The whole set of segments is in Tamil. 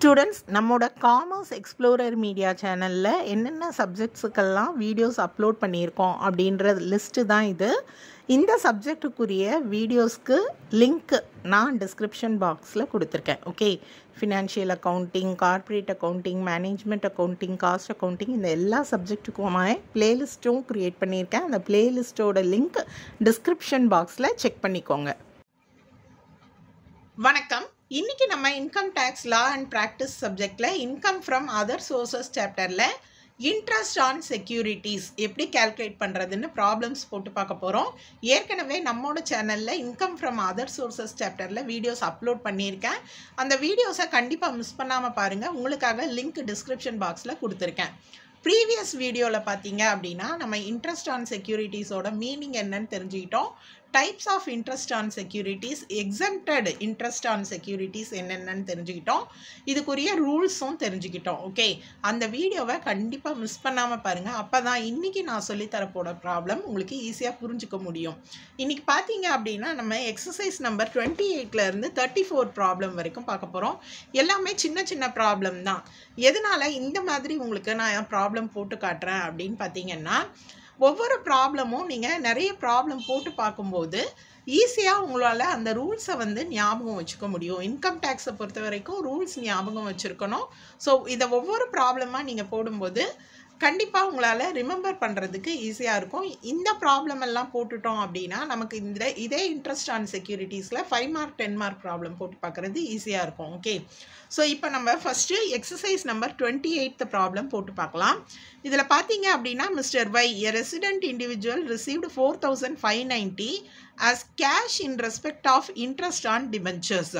ஸ்டூடெண்ட்ஸ் நம்மோட காமர்ஸ் எக்ஸ்ப்ளோரர் மீடியா சேனலில் என்னென்ன சப்ஜெக்ட்ஸுக்கெல்லாம் வீடியோஸ் அப்லோட் பண்ணியிருக்கோம் அப்படின்ற லிஸ்ட்டு தான் இது. இந்த சப்ஜெக்டுக்குரிய வீடியோஸ்க்கு லிங்க் நான் டிஸ்கிரிப்ஷன் பாக்ஸில் கொடுத்துருக்கேன். Okay, financial accounting, corporate accounting, management accounting, cost accounting, இந்த எல்லா சப்ஜெக்ட்டுக்குமாய் ப்ளேலிஸ்ட்டும் க்ரியேட் பண்ணியிருக்கேன். அந்த ப்ளேலிஸ்ட்டோட லிங்க் டிஸ்கிரிப்ஷன் பாக்ஸில் செக் பண்ணிக்கோங்க. வணக்கம். இன்னைக்கு நம்ம income tax law and practice சப்ஜெக்டில் இன்கம் ஃப்ரம் அதர் சோர்சஸ் சாப்டரில் இன்ட்ரெஸ்ட் ஆன் செக்யூரிட்டிஸ் எப்படி கால்குலேட் பண்ணுறதுன்னு ப்ராப்ளம்ஸ் போட்டு பார்க்க போகிறோம். ஏற்கனவே நம்மளோட சேனலில் இன்கம் ஃப்ரம் அதர் சோர்சஸ் சாப்டரில் வீடியோஸ் அப்லோட் பண்ணியிருக்கேன். அந்த வீடியோஸை கண்டிப்பாக மிஸ் பண்ணாமல் பாருங்கள். உங்களுக்காக லிங்க் டிஸ்கிரிப்ஷன் பாக்ஸில் கொடுத்துருக்கேன். ப்ரீவியஸ் வீடியோவில் பார்த்தீங்க அப்படின்னா நம்ம இன்ட்ரெஸ்ட் ஆன் செக்யூரிட்டிஸோட மீனிங் என்னன்னு தெரிஞ்சுக்கிட்டோம். Types of interest on securities, exempted interest on securities என்னென்னு தெரிஞ்சுக்கிட்டோம். இதுக்குரிய ரூல்ஸும் தெரிஞ்சுக்கிட்டோம். ஓகே, அந்த வீடியோவை கண்டிப்பாக மிஸ் பண்ணாமல் பாருங்கள். அப்போ தான் இன்றைக்கி நான் சொல்லித்தரப்போட ப்ராப்ளம் உங்களுக்கு ஈஸியாக புரிஞ்சுக்க முடியும். இன்றைக்கி பார்த்தீங்க அப்படின்னா நம்ம எக்ஸசைஸ் நம்பர் 28லேருந்து 34 ப்ராப்ளம் வரைக்கும் பார்க்க போகிறோம். எல்லாமே சின்ன சின்ன ப்ராப்ளம் தான். எதனால் இந்த மாதிரி உங்களுக்கு நான் ப்ராப்ளம் போட்டு காட்டுறேன் அப்படின்னு பார்த்தீங்கன்னா, ஒவ்வொரு ப்ராப்ளமும் நீங்கள் நிறைய ப்ராப்ளம் போட்டு பார்க்கும்போது ஈஸியாக உங்களால் அந்த ரூல்ஸை ஞாபகம் வச்சுக்க முடியும். இன்கம் டேக்ஸை பொறுத்த வரைக்கும் ரூல்ஸ் ஞாபகம் வச்சுருக்கணும். ஸோ இதை ஒவ்வொரு ப்ராப்ளமாக நீங்கள் போடும்போது கண்டிப்பாக உங்களால் ரிமெம்பர் பண்ணுறதுக்கு ஈஸியாக இருக்கும். இந்த ப்ராப்ளம் எல்லாம் போட்டுட்டோம் அப்படின்னா நமக்கு இதே இன்ட்ரெஸ்ட் ஆன் செக்யூரிட்டிஸில் 5 மார்க் 10 மார்க் ப்ராப்ளம் போட்டு பார்க்குறது ஈஸியாக இருக்கும். ஓகே, ஸோ இப்போ நம்ம first exercise number 28th problem போட்டு பார்க்கலாம். இதில் பார்த்தீங்க அப்படின்னா mister Y, a resident individual received 4590 as cash in respect of interest on debentures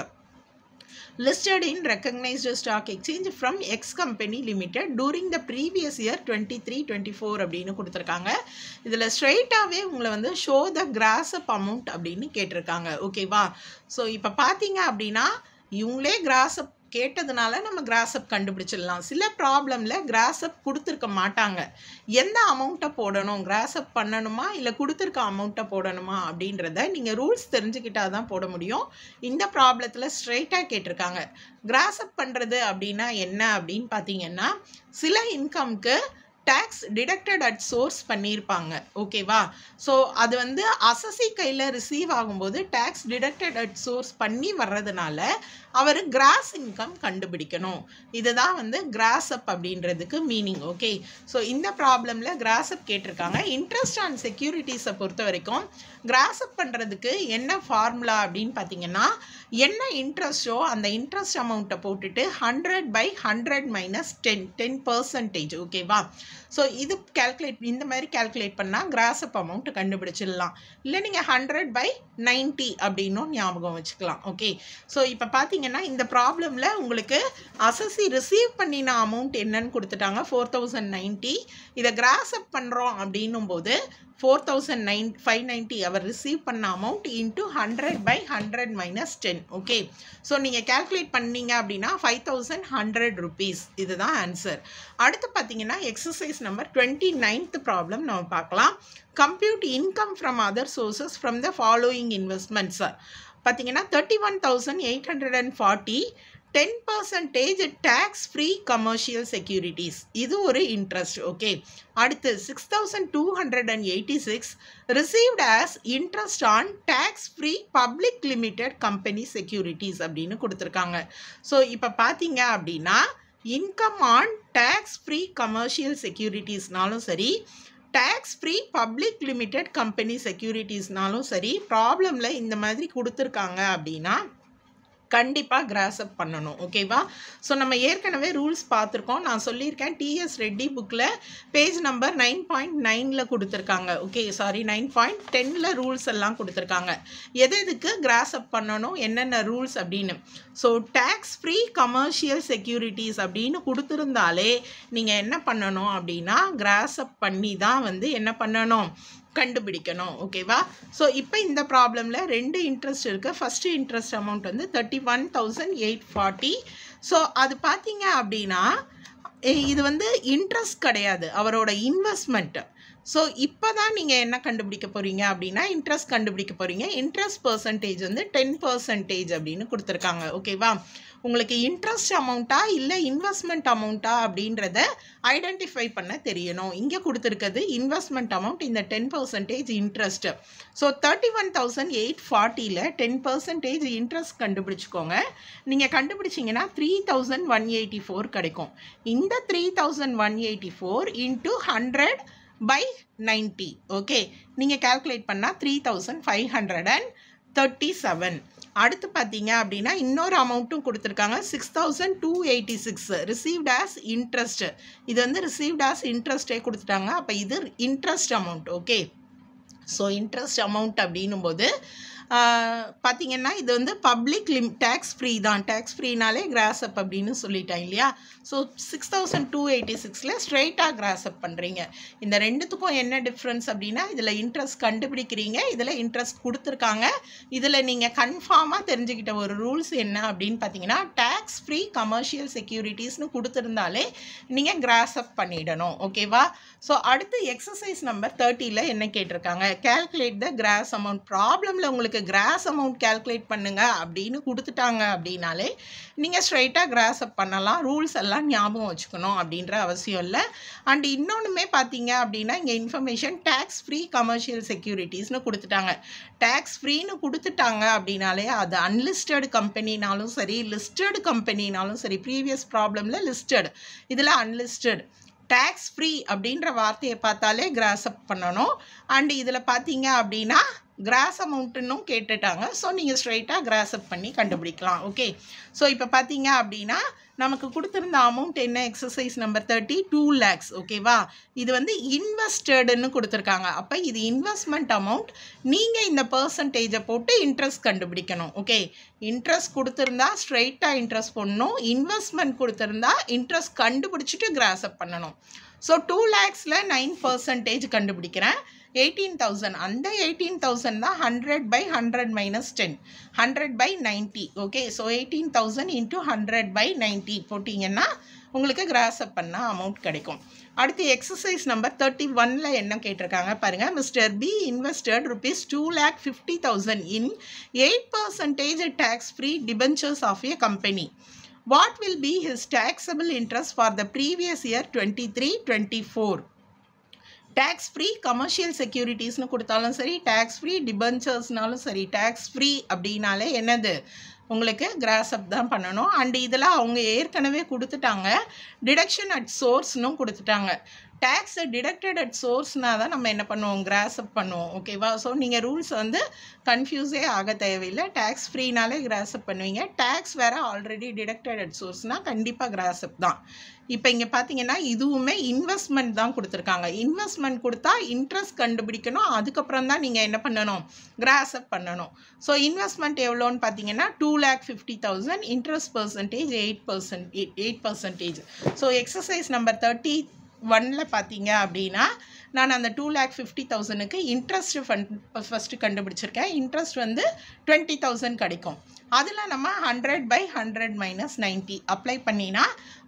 listed in recognized stock exchange from X company limited during the previous year 23-24 அப்படின்னு கொடுத்துருக்காங்க. இதில் ஸ்ட்ரெயிட்டாகவே உங்களை show the gross up amount அப்படின்னு கேட்டிருக்காங்க. ஓகேவா? ஸோ இப்போ பார்த்தீங்க அப்படின்னா இவங்களே gross up கேட்டதுனால நம்ம கிராஸ்அப் கண்டுபிடிச்சிடலாம். சில ப்ராப்ளமில் கிராஸ்அப் கொடுத்துருக்க மாட்டாங்க. எந்த அமௌண்ட்டை போடணும், கிராஸ்அப் பண்ணணுமா இல்லை கொடுத்துருக்க அமௌண்ட்டை போடணுமா அப்படின்றத நீங்கள் ரூல்ஸ் தெரிஞ்சுக்கிட்டால் தான் போட முடியும். இந்த ப்ராப்ளத்தில் ஸ்ட்ரெயிட்டாக கேட்டிருக்காங்க. கிராஸ்அப் பண்ணுறது அப்படின்னா என்ன அப்படின்னு பார்த்தீங்கன்னா, சில இன்கம்க்கு டேக்ஸ் டிடக்டட் அட் சோர்ஸ் பண்ணியிருப்பாங்க. ஓகேவா? ஸோ அது அசசி கையில் ரிசீவ் ஆகும்போது டேக்ஸ் டிடக்டட் அட் சோர்ஸ் பண்ணி வர்றதுனால அவர் கிராஸ் இன்கம் கண்டுபிடிக்கணும். இதுதான் கிராஸ் அப் அப்படின்றதுக்கு மீனிங். ஓகே, ஸோ இந்த ப்ராப்ளமில் கிராஸ் அப் கேட்டிருக்காங்க. இன்ட்ரெஸ்ட் ஆன் செக்யூரிட்டிஸை பொறுத்த வரைக்கும் கிராஸ் அப் பண்ணுறதுக்கு என்ன ஃபார்முலா அப்படின்னு பார்த்தீங்கன்னா, என்ன இன்ட்ரெஸ்ட்டோ அந்த இன்ட்ரெஸ்ட் அமௌண்ட்டை போட்டுட்டு 100/100 - 10%. ஓகேவா? ஸோ இது இந்த மாதிரி கால்குலேட் பண்ணால் கிராஸ் அப் அமௌண்ட் கண்டுபிடிச்சிடலாம். இல்லை நீங்கள் 100/90 அப்படின்னும் ஞாபகம் வச்சுக்கலாம். ஓகே, ஸோ இப்போ பார்த்தீங்கன்னா இந்த ப்ராப்ளமில் உங்களுக்கு அசசி ரிசீவ் பண்ணின அமௌண்ட் என்னன்னு கொடுத்துட்டாங்க, 4090. இதை கிராஸ் அப் பண்ணுறோம் அப்படின்னும் போது 4590 அவர் ரிசீவ் பண்ண அமௌண்ட் இன்ட்டு 100/100 - 10. ஓகே, ஸோ நீங்கள் கால்குலேட் பண்ணீங்க அப்படின்னா 5100 rupees. இதுதான் ஆன்சர். அடுத்து பார்த்தீங்கன்னா எக்ஸசைஸ் நம்பர் 29th ப்ராப்ளம் நம்ம பார்க்கலாம். Compute income from other sources from the following investments. பார்த்தீங்கன்னா 31,840 10% டேக்ஸ் ஃப்ரீ கமர்ஷியல் செக்யூரிட்டிஸ். இது ஒரு இன்ட்ரெஸ்ட். ஓகே, அடுத்து 6286 received as interest on tax free public limited company securities அப்படின்னு கொடுத்துருக்காங்க. ஸோ இப்போ பார்த்தீங்க அப்படின்னா income on tax free commercial செக்யூரிட்டிஸ்னாலும் சரி, tax free public limited company செக்யூரிட்டிஸ்னாலும் சரி, ப்ராப்ளமில் இந்த மாதிரி கொடுத்துருக்காங்க அப்படின்னா கண்டிப்பாக கிராஸ் அப் பண்ணணும். ஓகேவா? ஸோ நம்ம ஏற்கனவே ரூல்ஸ் பார்த்துருக்கோம். நான் சொல்லியிருக்கேன் டிஎஸ் ரெட்டி புக்கில் பேஜ் நம்பர் 9.9 கொடுத்துருக்காங்க. ஓகே, சாரி 9.10 ரூல்ஸ் எல்லாம் கொடுத்துருக்காங்க. எதுக்கு கிராஸ் அப் பண்ணணும், என்னென்ன ரூல்ஸ் அப்படின்னு. So tax free commercial securities அப்படின்னு கொடுத்துருந்தாலே நீங்கள் என்ன பண்ணணும் அப்படின்னா கிராஸ் அப் பண்ணி தான் என்ன பண்ணணும், கண்டுபிடிக்கணும். ஓகேவா? ஸோ இப்போ இந்த ப்ராப்ளமில் 2 இன்ட்ரெஸ்ட் இருக்குது. First interest amount 31,840. ஸோ அது பார்த்தீங்க அப்படின்னா இது இன்ட்ரெஸ்ட் கிடையாது, அவரோட இன்வெஸ்ட்மெண்ட். ஸோ இப்போ தான் நீங்கள் என்ன கண்டுபிடிக்க போகிறீங்க அப்படின்னா இன்ட்ரெஸ்ட் கண்டுபிடிக்க போகிறீங்க. இன்ட்ரெஸ்ட் பர்சன்டேஜ் வந்து 10% அப்படின்னு கொடுத்துருக்காங்க. ஓகேவா? உங்களுக்கு இன்ட்ரெஸ்ட் அமௌண்ட்டா இல்லை இன்வெஸ்ட்மெண்ட் அமௌண்ட்டா அப்படின்றத ஐடென்டிஃபை பண்ண தெரியணும். இங்கே கொடுத்துருக்கிறது இன்வெஸ்ட்மெண்ட் அமௌண்ட், இந்த 10% இன்ட்ரெஸ்ட். ஸோ 31,840ல் 10% இன்ட்ரெஸ்ட் கண்டுபிடிச்சிக்கோங்க. நீங்கள் கண்டுபிடிச்சிங்கன்னா 3,184 கிடைக்கும். இந்த 3,184 இன்ட்டு 100/90. ஓகே, நீங்கள் கால்குலேட் பண்ணால் 3,537. அடுத்து பார்த்தீங்க அப்படின்னா இன்னொரு அமௌண்ட்டும் கொடுத்துருக்காங்க, 6,286 ரிசீவ்ட் ஆஸ் இன்ட்ரெஸ்ட். இது வந்து ரிசீவ்ட் ஆஸ் இன்ட்ரெஸ்டே கொடுத்துட்டாங்க. அப்போ இது interest amount. Okay, so interest amount அப்படின்னும் போது பார்த்தீங்கன்னா இது வந்து பப்ளிக் டேக்ஸ் ஃப்ரீ தான். டேக்ஸ் ஃப்ரீனாலே கிராஸ்அப் அப்படின்னு சொல்லிட்டேன் இல்லையா? ஸோ 6,286ல் ஸ்ட்ரெயிட்டாக கிராஸ்அப் பண்ணுறீங்க. இந்த ரெண்டுத்துக்கும் என்ன டிஃப்ரென்ஸ் அப்படின்னா இதில் இன்ட்ரெஸ்ட் கண்டுபிடிக்கிறீங்க, இதில் இன்ட்ரெஸ்ட் கொடுத்துருக்காங்க. இதில் நீங்கள் கன்ஃபார்மாக தெரிஞ்சுக்கிட்ட ஒரு ரூல்ஸ் என்ன அப்படின்னு பார்த்தீங்கன்னா டேக்ஸ் ஃப்ரீ கமர்ஷியல் செக்யூரிட்டிஸ்னு கொடுத்துருந்தாலே நீங்கள் கிராஸ்அப் பண்ணிடணும். ஓகேவா? ஸோ அடுத்து எக்ஸசைஸ் நம்பர் 30ல் என்ன கேட்டிருக்காங்க, கேல்குலேட் த கிராஸ் அமௌண்ட். ப்ராப்ளமில் உங்களுக்கு கிராஸ் அமௌண்ட் கேல்குலேட் பண்ணுங்க அப்படின்னு கொடுத்துட்டாங்க அப்படின்னாலே நீங்கள் ஸ்ட்ரைட்டாக கிராஸ் அப் பண்ணலாம். ரூல்ஸ் எல்லாம் ஞாபகம் வச்சுக்கணும் அப்படின்ற அவசியம் இல்லை. அண்ட் இன்னொன்றுமே பார்த்தீங்க அப்படின்னா இங்கே இன்ஃபர்மேஷன் டேக்ஸ் ஃப்ரீ கமர்ஷியல் செக்யூரிட்டிஸ்னு கொடுத்துட்டாங்க. டேக்ஸ் ஃப்ரீன்னு கொடுத்துட்டாங்க அப்படின்னாலே அது அன்லிஸ்டட் கம்பெனினாலும் சரி லிஸ்டட் கம்பெனினாலும் சரி, ப்ரீவியஸ் ப்ராப்ளமில் லிஸ்டட், இதில் அன்லிஸ்டட். டேக்ஸ் ஃப்ரீ அப்படின்ற வார்த்தையை பார்த்தாலே கிராஸ் அப் பண்ணணும். அண்ட் இதில் பார்த்தீங்க அப்படின்னா கிராஸ் அமௌண்ட்டுன்னும் கேட்டுட்டாங்க. ஸோ நீங்கள் ஸ்ட்ரைட்டாக கிராஸ் அப் பண்ணி கண்டுபிடிக்கலாம். ஓகே, ஸோ இப்போ பார்த்தீங்க அப்படின்னா நமக்கு கொடுத்துருந்த அமௌண்ட் என்ன, எக்ஸசைஸ் நம்பர் 30 2 lakhs. ஓகேவா? இது வந்து இன்வெஸ்டடுன்னு கொடுத்துருக்காங்க. அப்போ இது இன்வெஸ்ட்மெண்ட் அமௌண்ட். நீங்கள் இந்த பர்சன்டேஜை போட்டு இன்ட்ரெஸ்ட் கண்டுபிடிக்கணும். ஓகே, இன்ட்ரெஸ்ட் கொடுத்துருந்தா ஸ்ட்ரைட்டாக இன்ட்ரெஸ்ட் போடணும். இன்வெஸ்ட்மெண்ட் கொடுத்துருந்தா இன்ட்ரெஸ்ட் கண்டுபிடிச்சிட்டு கிராஸ் அப் பண்ணணும். ஸோ 2 lakhsல 9% கண்டுபிடிக்கிறேன். 18,000. அந்த 18,000 தான் 100/100 - 10, 100/90. ஓகே, ஸோ 18,000 இன்ட்டு 100/90 போட்டிங்கன்னா உங்களுக்கு கிராஸ் அப் பண்ண அமௌண்ட் கிடைக்கும். அடுத்து எக்ஸசைஸ் நம்பர் 31ல் என்ன கேட்டிருக்காங்க பாருங்கள். Mister be invested ₹2,50,000 in 8% tax free debentures of a company. What will be his taxable interest for the previous year 23-24? Tax free commercial செக்யூரிட்டிஸ்னு கொடுத்தாலும் சரி, டேக்ஸ் ஃப்ரீ டிபென்ச்சர்ஸ்னாலும் சரி, டேக்ஸ் ஃப்ரீ அப்படின்னாலே என்னது உங்களுக்கு கிராஸ் அப் தான் பண்ணணும். அண்ட் இதில் அவங்க ஏற்கனவே கொடுத்துட்டாங்க டிடக்ஷன் அட் சோர்ஸ்னும் கொடுத்துட்டாங்க. டேக்ஸ் டிடக்டட் அட் சோர்ஸ்னால் தான் நம்ம என்ன பண்ணுவோம், கிராஸ் அப் பண்ணுவோம். ஓகேவா? ஸோ நீங்கள் ரூல்ஸ் வந்து கன்ஃபியூஸே ஆக தேவையில்லை. டேக்ஸ் ஃப்ரீனாலே கிராஸ் அப் பண்ணுவீங்க. டேக்ஸ் வேறு ஆல்ரெடி டிடக்டட் அட் சோர்ஸ்னால் கண்டிப்பாக கிராஸ் அப் தான். இப்போ இங்கே பார்த்தீங்கன்னா இதுவுமே இன்வெஸ்ட்மெண்ட் தான் கொடுத்துருக்காங்க. இன்வெஸ்ட்மெண்ட் கொடுத்தா இன்ட்ரெஸ்ட் கண்டுபிடிக்கணும், அதுக்கப்புறம் தான் நீங்கள் என்ன பண்ணணும், கிராஸ் அப் பண்ணணும். ஸோ இன்வெஸ்ட்மெண்ட் எவ்வளோன்னு பார்த்தீங்கன்னா 2,50,000, interest percentage 8%. So exercise number 31ல் பார்த்தீங்க அப்படின்னா நான் அந்த 2,50,000க்கு இன்ட்ரெஸ்ட் ஃபஸ்ட்டு கண்டுபிடிச்சிருக்கேன். இன்ட்ரெஸ்ட் வந்து 20,000 கிடைக்கும். அதில் நம்ம 100/100 - 90 அப்ளை பண்ணினா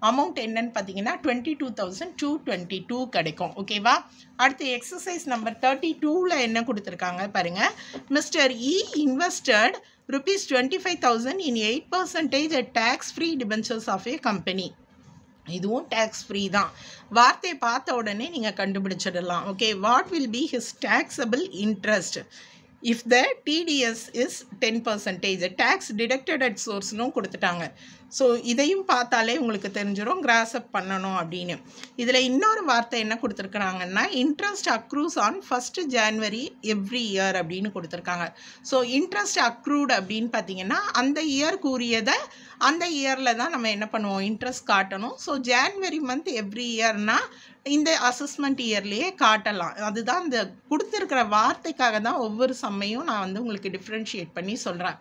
அமௌண்ட் என்னன்னு பார்த்தீங்கன்னா 22,222 கிடைக்கும். ஓகேவா? அடுத்து எக்ஸசைஸ் நம்பர் 32ல் என்ன கொடுத்துருக்காங்க பாருங்கள். Mister E invested ₹25,000 in 8% tax free debentures of a company. இதுவும் டேக்ஸ் ஃப்ரீ தான். வார்த்தையை பார்த்த உடனே நீங்கள் கண்டுபிடிச்சிடலாம். Okay, what will be his taxable interest if the TDS is 10%, tax deducted at சோர்ஸ்னும் கொடுத்துட்டாங்க. ஸோ இதையும் பார்த்தாலே உங்களுக்கு தெரிஞ்சிடும் கிராஸ் அப் பண்ணணும் அப்படின்னு. இதில் இன்னொரு வார்த்தை என்ன கொடுத்துருக்குறாங்கன்னா interest accrues on 1st January every year அப்படின்னு கொடுத்துருக்காங்க. ஸோ இன்ட்ரெஸ்ட் அக்ரூட் அப்படின்னு பார்த்தீங்கன்னா அந்த இயருக்கு உரியதை அந்த இயரில் தான் நம்ம என்ன பண்ணுவோம், இன்ட்ரெஸ்ட் காட்டணும். ஸோ ஜான்வரி மந்த் எவ்ரி இயர்னால் இந்த அசஸ்மெண்ட் இயர்லேயே காட்டலாம். அதுதான் இந்த கொடுத்துருக்கிற வார்த்தைக்காக தான் ஒவ்வொரு சம்மையும் நான் வந்து உங்களுக்கு டிஃப்ரென்ஷியேட் பண்ணி சொல்கிறேன்.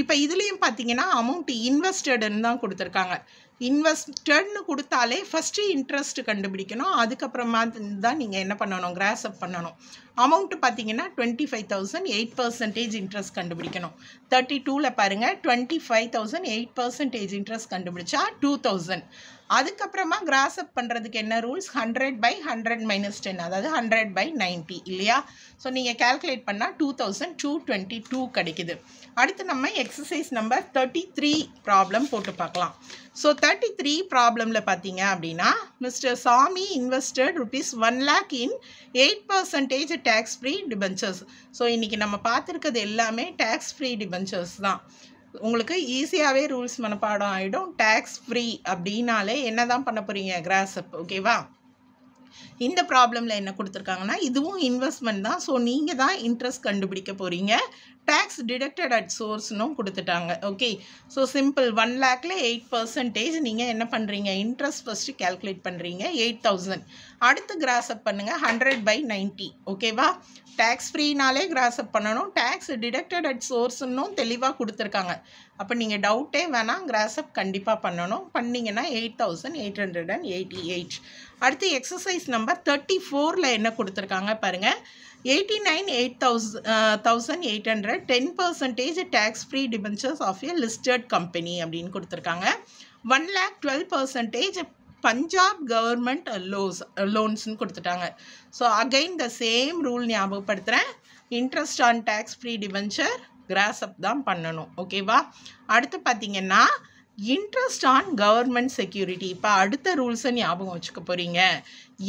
இப்போ இதுலேயும் பார்த்தீங்கன்னா அமௌண்ட் இன்வெஸ்டடுன்னு தான் கொடுத்துருக்காங்க. இன்வெஸ்டட்னு கொடுத்தாலே ஃபஸ்ட்டு இன்ட்ரெஸ்ட் கண்டுபிடிக்கணும், அதுக்கப்புறமா தான் நீங்கள் என்ன பண்ணணும், கிராஸ் அப் பண்ணணும். அமௌண்ட்டு பார்த்தீங்கன்னா 25,000, 8% இன்ட்ரெஸ்ட் கண்டுபிடிக்கணும். 32ல் பாருங்கள் 25,000 8% இன்ட்ரெஸ்ட் கண்டுபிடிச்சா 2,000. அதுக்கப்புறமா கிராஸ் அப் பண்ணுறதுக்கு என்ன ரூல்ஸ் 100/100 - 10 அதாவது 100/90 இல்லையா. ஸோ நீங்கள் கேல்குலேட் பண்ணால் 2222 கிடைக்குது. அடுத்து நம்ம எக்ஸசைஸ் நம்பர் 33 ப்ராப்ளம் போட்டு பார்க்கலாம். ஸோ 33 ப்ராப்ளமில் பார்த்தீங்க அப்படின்னா மிஸ்டர் சாமி இன்வெஸ்டட் ₹1 lakh இன் 8% டேக்ஸ் ஃப்ரீ டிபென்ச்சர்ஸ். ஸோ இன்றைக்கி நம்ம பார்த்துருக்கிறது எல்லாமே டேக்ஸ் ஃப்ரீ டிபென்ச்சர்ஸ் தான். உங்களுக்கு ஈஸியாகவே ரூல்ஸ் மனப்பாடம் ஆகிடும். டேக்ஸ் ஃப்ரீ அப்படின்னாலே என்ன தான் பண்ண போகிறீங்க, கிராஸ் அப். ஓகேவா. இந்த ப்ராப்ளமில் என்ன கொடுத்துருக்காங்கன்னா இதுவும் இன்வெஸ்ட்மெண்ட் தான். ஸோ நீங்கள் தான் இன்ட்ரெஸ்ட் கண்டுபிடிக்க போகிறீங்க. டேக்ஸ் டிடக்டட் அட் சோர்ஸ்னும் கொடுத்துட்டாங்க. ஓகே. ஸோ சிம்பிள் 1 lakhல 8% நீங்கள் என்ன பண்ணுறீங்க, இன்ட்ரெஸ்ட் ஃபஸ்ட்டு கேல்குலேட் பண்ணுறீங்க 8000. அடுத்து கிராஸ் அப் பண்ணுங்கள் 100/90. ஓகேவா. டேக்ஸ் ஃப்ரீனாலே கிராஸ் அப் பண்ணணும். டேக்ஸ் டிடக்டட் அட் சோர்ஸ்ன்னும் தெளிவாக கொடுத்துருக்காங்க. அப்போ நீங்கள் டவுட்டே வேணாம், கிராஸ் அப் கண்டிப்பாக பண்ணணும். பண்ணிங்கன்னா 8888. அடுத்து எக்ஸசைஸ் நம்பர் 34ல் என்ன கொடுத்துருக்காங்க பாருங்கள். 89,800 10% tax free debentures of a listed company அப்படின்னு கொடுத்துருக்காங்க. 1 lakh 12% பஞ்சாப் கவர்மெண்ட் லோன்ஸ்னு கொடுத்துட்டாங்க. So again the same rule ஞாபகப்படுத்துகிறேன். Interest on tax free debenture gross up தான் பண்ணணும். ஓகேவா. அடுத்து பார்த்தீங்கன்னா இன்ட்ரெஸ்ட் ஆன் கவர்மெண்ட் செக்யூரிட்டி. இப்போ அடுத்த ரூல்ஸை ஞாபகம் வச்சுக்க போகிறீங்க.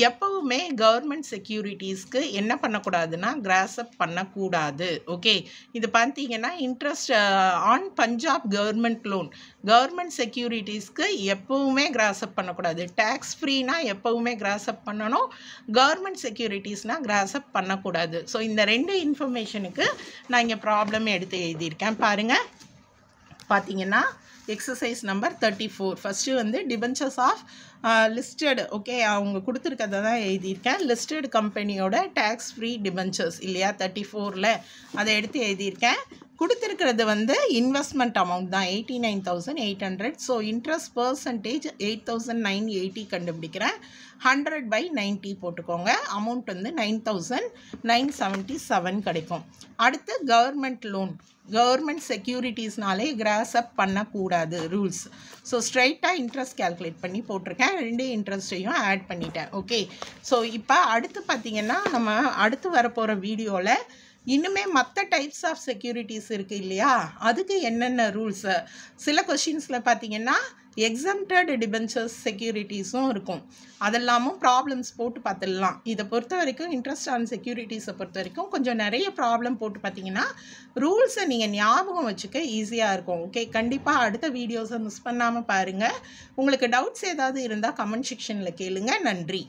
எப்போவுமே கவர்மெண்ட் செக்யூரிட்டிஸ்க்கு என்ன பண்ணக்கூடாதுன்னா கிராஸ் அப் பண்ணக்கூடாது. ஓகே. இது பார்த்தீங்கன்னா interest on Punjab government loan. Government செக்யூரிட்டிஸ்க்கு எப்போவுமே கிராஸ் அப் பண்ணக்கூடாது. டேக்ஸ் ஃப்ரீனா எப்போவுமே கிராஸ் அப் பண்ணணும். கவர்மெண்ட் செக்யூரிட்டிஸ்னால் கிராஸ் அப் பண்ணக்கூடாது. ஸோ இந்த 2 இன்ஃபர்மேஷனுக்கு நான் இங்கே ப்ராப்ளம் எடுத்து எழுதியிருக்கேன் பாருங்கள். பார்த்தீங்கன்னா எக்ஸசைஸ் நம்பர் 34 ஃபஸ்ட்டு வந்து டிபென்ச்சர்ஸ் ஆஃப் லிஸ்டட். ஓகே. அவங்க கொடுத்துருக்கதை தான் எழுதியிருக்கேன். லிஸ்டட் கம்பெனியோட டேக்ஸ் ஃப்ரீ டிபென்ச்சர்ஸ் இல்லையா 34ல் அதை எடுத்து எழுதியிருக்கேன். கொடுத்துருக்கிறது வந்து இன்வெஸ்ட்மெண்ட் அமௌண்ட் தான் 89,800. ஸோ இன்ட்ரெஸ்ட் பர்சன்டேஜ் 8,980 கண்டுபிடிக்கிறேன். 100/90 போட்டுக்கோங்க. அமௌண்ட் வந்து 9,977 கிடைக்கும். அடுத்து கவர்மெண்ட் லோன். கவர்மெண்ட் செக்யூரிட்டிஸ்னாலே கிராஸ் அப் பண்ணக்கூடாது ரூல்ஸ். ஸோ ஸ்ட்ரைட்டாக இன்ட்ரெஸ்ட் கேல்குலேட் பண்ணி போட்டிருக்கேன். 2 இன்ட்ரெஸ்ட்டையும் ஆட் பண்ணிட்டேன். ஓகே. ஸோ இப்போ அடுத்து பார்த்திங்கன்னா நம்ம அடுத்து வரப்போகிற வீடியோவில் இன்னுமே மற்ற டைப்ஸ் ஆஃப் செக்யூரிட்டிஸ் இருக்குது இல்லையா, அதுக்கு என்னென்ன ரூல்ஸு. சில கொஷின்ஸில் பார்த்தீங்கன்னா எக்ஸம்டட் டிபென்ச்சர்ஸ் செக்யூரிட்டிஸும் இருக்கும். அதெல்லாமும் ப்ராப்ளம்ஸ் போட்டு பார்த்துடலாம். இதை பொறுத்த வரைக்கும் இன்ட்ரெஸ்ட் ஆன் செக்யூரிட்டிஸை பொறுத்த வரைக்கும் கொஞ்சம் நிறைய ப்ராப்ளம் போட்டு பார்த்தீங்கன்னா ரூல்ஸை நீங்கள் ஞாபகம் வச்சுக்க ஈஸியாக இருக்கும். ஓகே. கண்டிப்பாக அடுத்த வீடியோஸை மிஸ் பண்ணாமல் பாருங்கள். உங்களுக்கு டவுட்ஸ் ஏதாவது இருந்தால் கமெண்ட் செக்ஷனில் கேளுங்க. நன்றி.